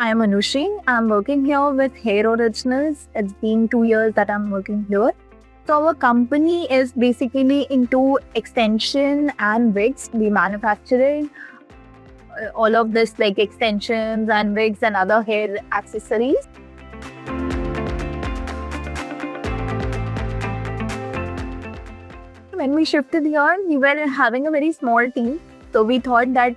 I am Anushri. I'm working here with Hair Originals. It's been 2 years that I'm working here. So our company is basically into extension and wigs. We manufacture all of this like extensions and wigs and other hair accessories. When we shifted here, we were having a very small team. So we thought that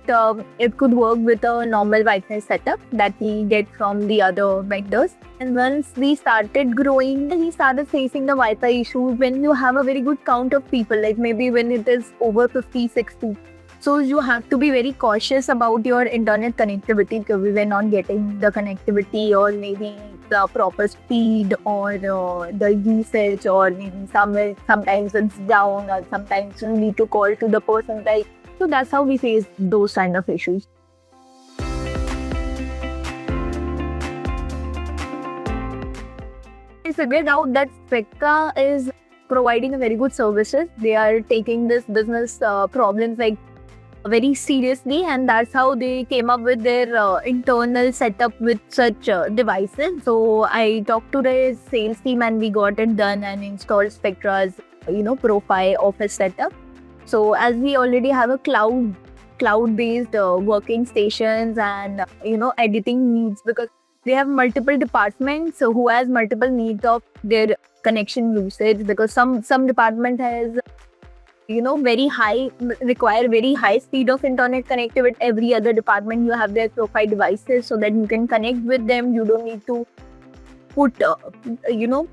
it could work with a normal whitener setup that we get from the other vendors. And once we started growing, we started facing the Wi-Fi issues when you have a very good count of people, like maybe when it is over 50, 60. So you have to be very cautious about your internet connectivity because we were not getting the connectivity or maybe the proper speed or the usage or maybe sometimes it's down or sometimes you need to call to the person like. So that's how we face those kind of issues. I figured out that Spectra is providing a very good services. They are taking this business problems like very seriously, and that's how they came up with their internal setup with such devices. So I talked to the sales team and we got it done and installed Spectra's profile office setup. So as we already have a cloud-based working stations and editing needs, because they have multiple departments who has multiple needs of their connection usage, because some department has require very high speed of internet connectivity. Every other department you have their profile devices so that you can connect with them. You don't need to put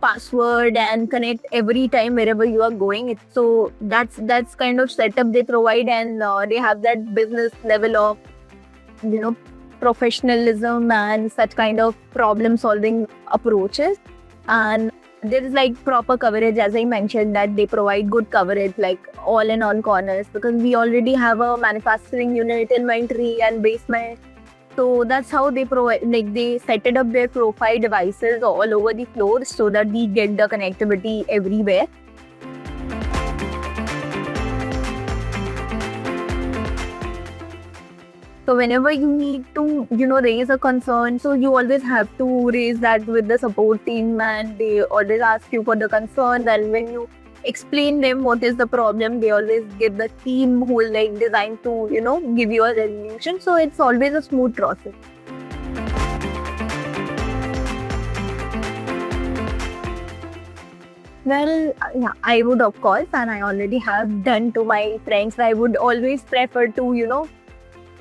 password and connect every time wherever you are going. So that's kind of setup they provide, and they have that business level of professionalism and such kind of problem solving approaches. And there is like proper coverage, as I mentioned, that they provide good coverage like all in all corners, because we already have a manufacturing unit, inventory and basement. So that's how they provide, like they set it up their profile devices all over the floor so that we get the connectivity everywhere. So whenever you need to, raise a concern, so you always have to raise that with the support team, and they always ask you for the concerns. And when you explain them what is the problem, they always give the team who is like designed to, give you a resolution. So it's always a smooth process. Well, yeah, I would of course, and I already have done to my friends. I would always prefer to,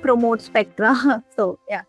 promote Spectra. So yeah.